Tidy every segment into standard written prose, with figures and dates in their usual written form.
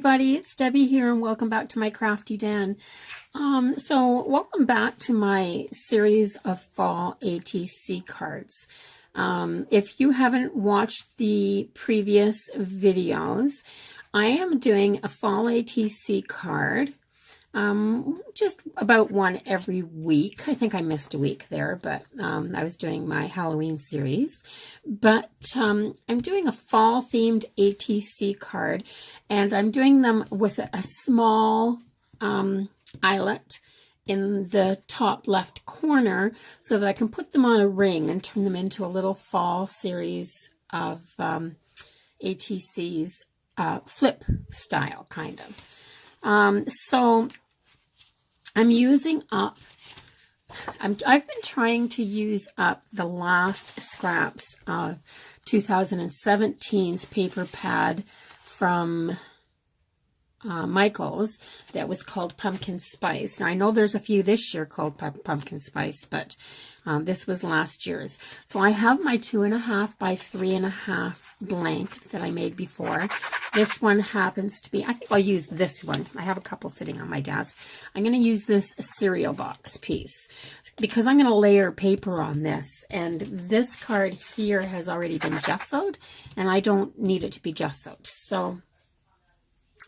everybody, it's Debbie here and welcome back to my Crafty Den. Welcome back to my series of fall ATC cards. If you haven't watched the previous videos, I am doing a fall ATC card. Just about one every week. I think I missed a week there, but I was doing my Halloween series. But I'm doing a fall themed ATC card, and I'm doing them with a small eyelet in the top left corner so that I can put them on a ring and turn them into a little fall series of ATCs, flip style kind of. So I'm using up, I've been trying to use up the last scraps of 2017's paper pad from Michael's that was called Pumpkin Spice. Now I know there's a few this year called Pumpkin Spice, but this was last year's. So I have my 2.5 by 3.5 blank that I made before. This one happens to be, I think I'll use this one. I have a couple sitting on my desk. I'm going to use this cereal box piece because I'm going to layer paper on this. And this card here has already been gessoed and I don't need it to be gessoed. So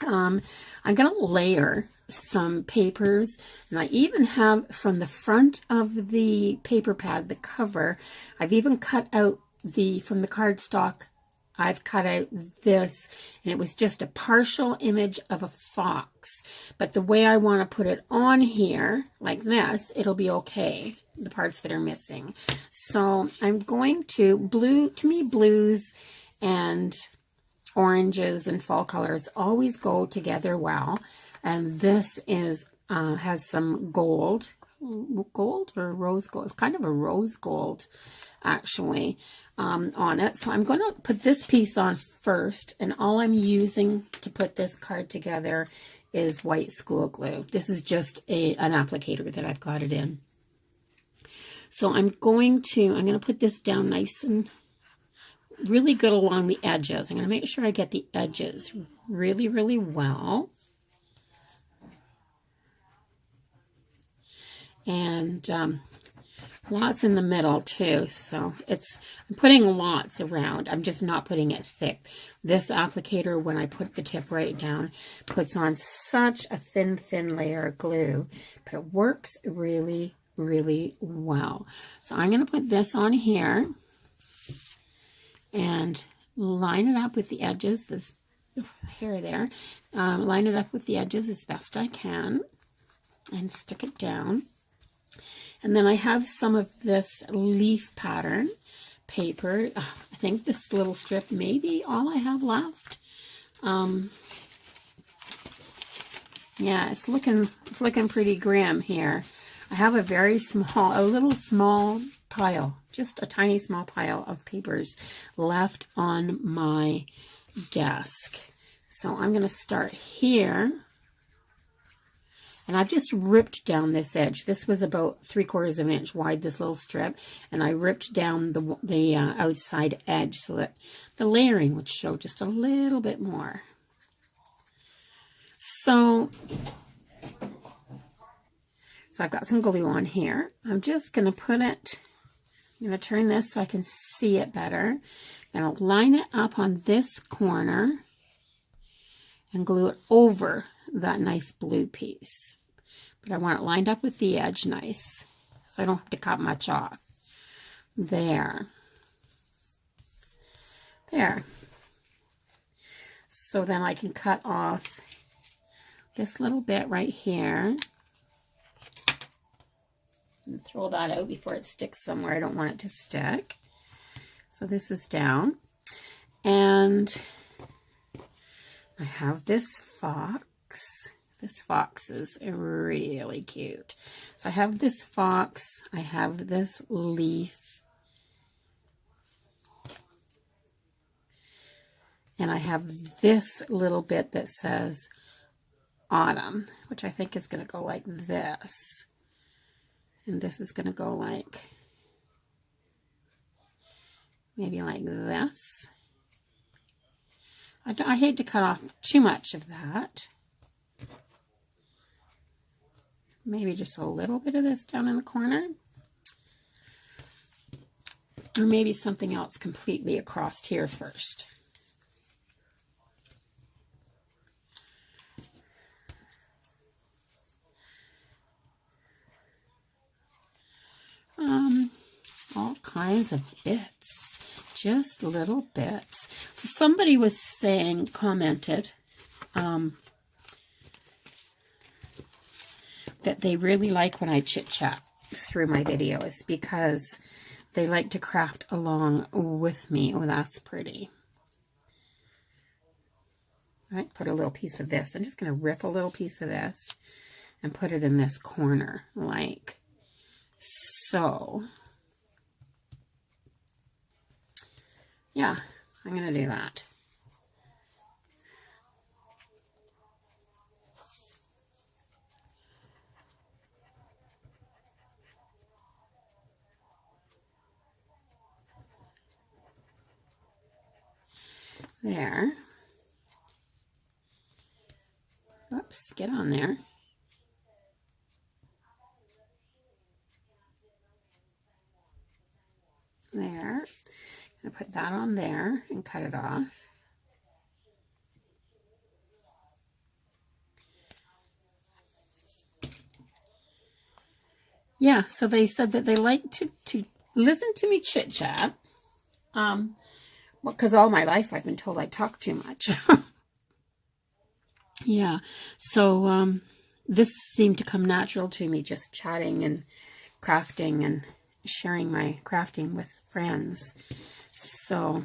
I'm going to layer some papers, and I even have from the front of the paper pad, the cover, I've even cut out from the cardstock, I've cut out this, and it was just a partial image of a fox. But the way I want to put it on here, like this, it'll be okay, the parts that are missing. So I'm going to, to me, blues and oranges and fall colors always go together well. And this is has some gold or rose gold. It's kind of a rose gold actually on it. So I'm going to put this piece on first, and all I'm using to put this card together is white school glue. This is just an applicator that I've got it in. So I'm going to put this down nice and really good along the edges. I'm going to make sure I get the edges really, really well. And lots in the middle too. So I'm putting lots around. I'm just not putting it thick. This applicator, when I put the tip right down, puts on such a thin layer of glue, but it works really, really well. So I'm going to put this on here and line it up with the edges, this hair there, line it up with the edges as best I can and stick it down. And then I have some of this leaf pattern paper. I think this little strip may be all I have left. Yeah, it's looking pretty grim here. I have a little small pile, just a tiny small pile of papers left on my desk. So I'm going to start here. And I've just ripped down this edge. This was about 3/4 of an inch wide, this little strip. And I ripped down the outside edge so that the layering would show just a little bit more. So I've got some glue on here. I'm just going to put it, I'm going to turn this so I can see it better. I'm going to line it up on this corner and glue it over that nice blue piece. But I want it lined up with the edge nice, so I don't have to cut much off. There. So then I can cut off this little bit right here. And throw that out before it sticks somewhere I don't want it to stick. So this is down. And I have this fox. This fox is really cute. So I have this fox, I have this leaf, and I have this little bit that says autumn, which I think is going to go like this. And this is going to go like, maybe like this. I hate to cut off too much of that. Maybe just a little bit of this down in the corner. Or maybe something else completely across here first. All kinds of bits, just little bits. So somebody was saying, commented, that they really like when I chit-chat through my videos because they like to craft along with me. Oh, that's pretty. All right, put a little piece of this. I'm just going to rip a little piece of this and put it in this corner like so. Yeah, I'm going to do that. There. Oops, get on there. There. I'm going to put that on there and cut it off. Yeah, so they said that they like to listen to me chit-chat. Because all my life I've been told I talk too much. Yeah, so this seemed to come natural to me, just chatting and crafting and sharing my crafting with friends. So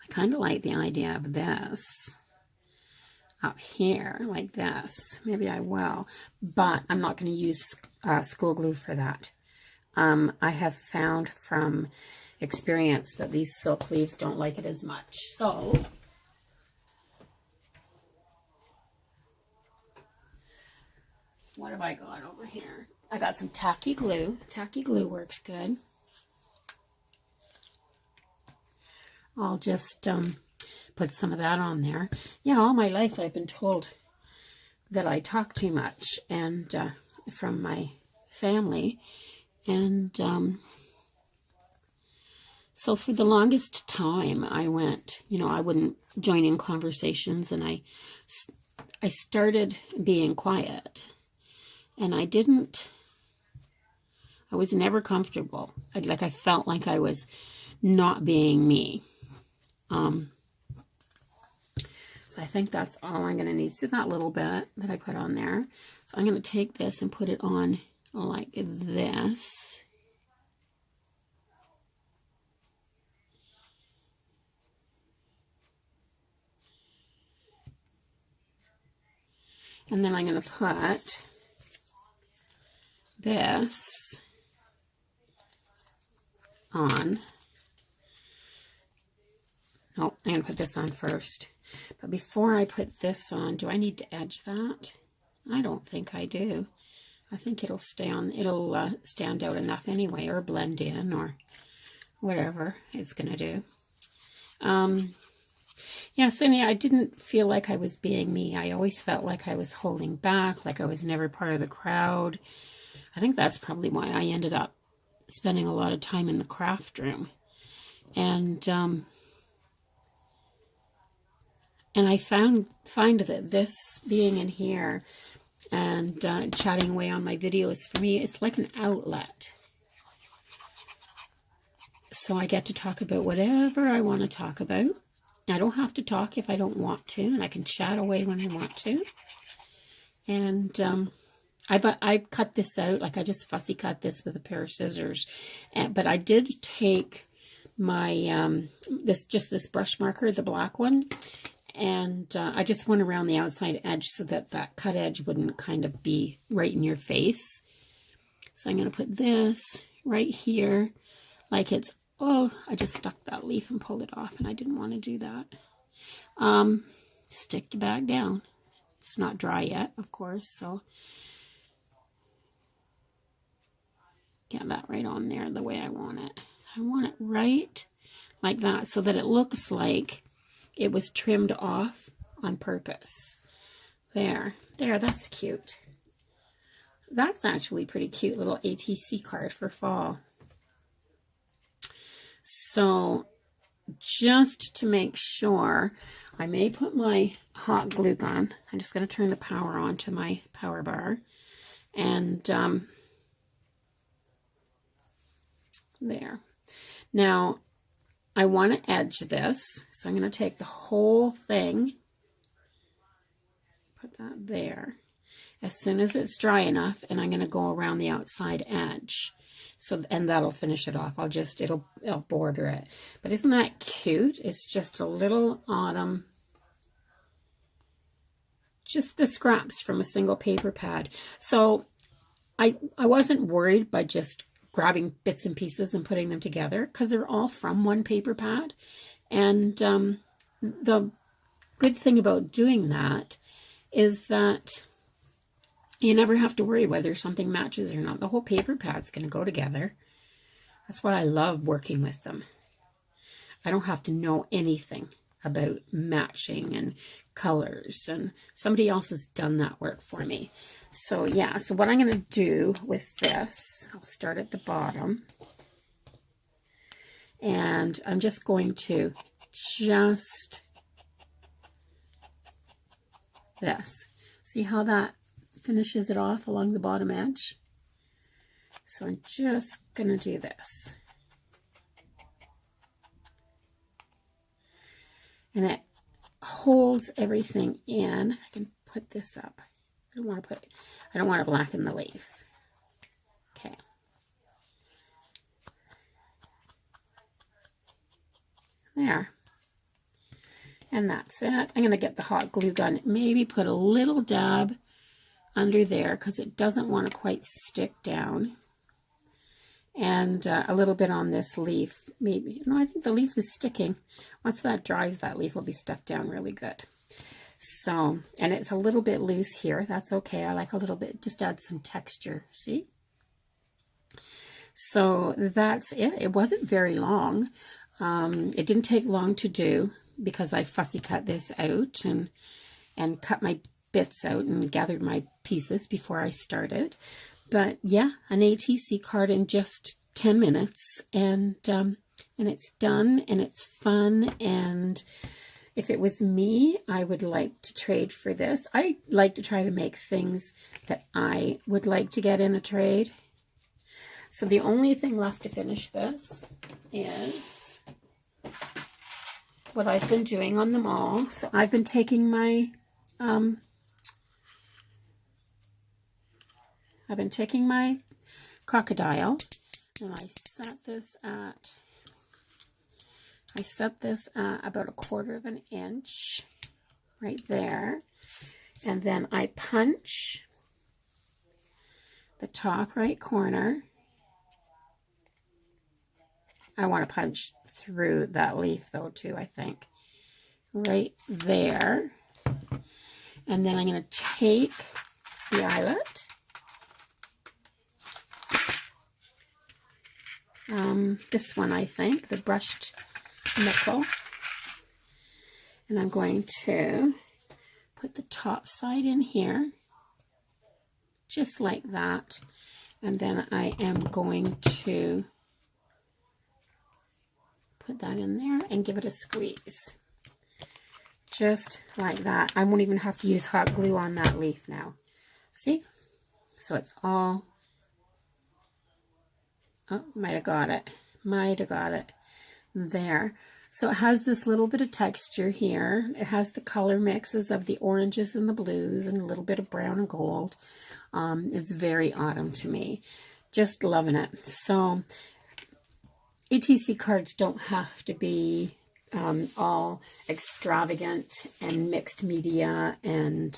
I kind of like the idea of this up here like this. Maybe I will, but I'm not going to use school glue for that. I have found from experience that these silk leaves don't like it as much. So what have I got over here? I got some tacky glue. Tacky glue works good. I'll just put some of that on there. Yeah, all my life I've been told that I talk too much, and from my family. And so for the longest time I went, you know, I wouldn't join in conversations, and I started being quiet. And I was never comfortable. I felt like I was not being me. So I think that's all I'm going to need. See that little bit that I put on there? So I'm going to take this and put it on like this. And then I'm going to put this on. Nope, I'm going to put this on first. But before I put this on, do I need to edge that? I don't think I do. I think it'll stay on, it'll stand out enough anyway, or blend in, or whatever it's going to do. Yeah, so anyway, I didn't feel like I was being me. I always felt like I was holding back, like I was never part of the crowd. I think that's probably why I ended up spending a lot of time in the craft room. And I find that this being in here and chatting away on my videos, for me, it's like an outlet. So I get to talk about whatever I want to talk about. I don't have to talk if I don't want to, and I can chat away when I want to. And I cut this out, like I just fussy cut this with a pair of scissors. But I did take my, this brush marker, the black one, and I just went around the outside edge so that that cut edge wouldn't kind of be right in your face. So I'm going to put this right here, like it's, oh, I just stuck that leaf and pulled it off, and I didn't want to do that. Stick it back down. It's not dry yet, of course, so. get that right on there the way I want it. I want it right like that so that it looks like it was trimmed off on purpose. There, that's cute. That's actually pretty cute little ATC card for fall. So just to make sure, I may put my hot glue gun. I'm just going to turn the power on to my power bar. And there. Now, I want to edge this. So I'm going to take the whole thing, put that there. As soon as it's dry enough, and I'm going to go around the outside edge. So, and that'll finish it off. It'll border it. But isn't that cute? It's just a little autumn. Just the scraps from a single paper pad. So I wasn't worried by just grabbing bits and pieces and putting them together, because they're all from one paper pad. And the good thing about doing that is that you never have to worry whether something matches or not. The whole paper pad's going to go together. That's why I love working with them. I don't have to know anything about matching and colors, and somebody else has done that work for me. So yeah, so what I'm going to do with this, I'll start at the bottom, and I'm just going to this. See how that finishes it off along the bottom edge? So I'm just going to do this. And it holds everything in. I can put this up. I don't want to blacken the leaf. Okay. There. And that's it. I'm going to get the hot glue gun. Maybe put a little dab under there because it doesn't want to quite stick down. And a little bit on this leaf. Maybe. No, I think the leaf is sticking. Once that dries, that leaf will be stuck down really good. So, and it's a little bit loose here. That's okay. I like a little bit. Just add some texture. See? So that's it. It wasn't very long. It didn't take long to do because I fussy cut this out and cut my bits out and gathered my pieces before I started. But yeah, an ATC card in just 10 minutes, and it's done, and it's fun. And if it was me, I would like to trade for this. I like to try to make things that I would like to get in a trade. So the only thing left to finish this is what I've been doing on them all. So I've been taking my crocodile, and I set this at about 1/4 of an inch right there, and then I punch the top right corner. I want to punch through that leaf though too, I think, right there. And then I'm going to take the eyelet, this one, I think, the brushed nickel, and I'm going to put the top side in here, just like that, and then I am going to put that in there and give it a squeeze, just like that. I won't even have to use hot glue on that leaf now. See? So it's all, oh, might have got it there. So it has this little bit of texture here. It has the color mixes of the oranges and the blues and a little bit of brown and gold. It's very autumn to me. Just loving it. So ATC cards don't have to be all extravagant and mixed media, and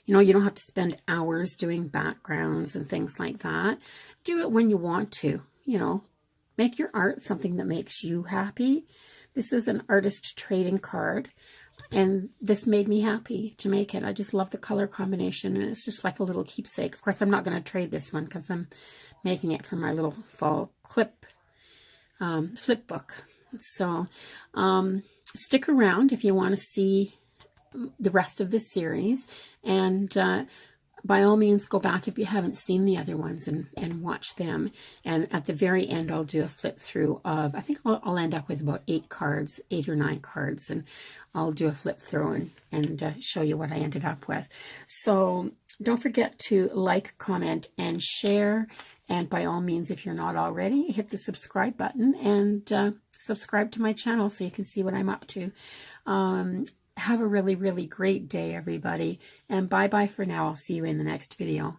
you know, you don't have to spend hours doing backgrounds and things like that. Do it when you want to, you know. Make your art something that makes you happy. This is an artist trading card. And this made me happy to make it. I just love the color combination, and it's just like a little keepsake. Of course, I'm not going to trade this one because I'm making it for my little fall flip book. So stick around if you want to see the rest of the series, and by all means go back if you haven't seen the other ones and watch them. And at the very end I'll do a flip through of, I think I'll end up with about 8 or 9 cards, and I'll do a flip through and show you what I ended up with. So don't forget to like, comment, and share. And by all means, if you're not already, hit the subscribe button and subscribe to my channel so you can see what I'm up to. Have a really, really great day, everybody. And bye-bye for now. I'll see you in the next video.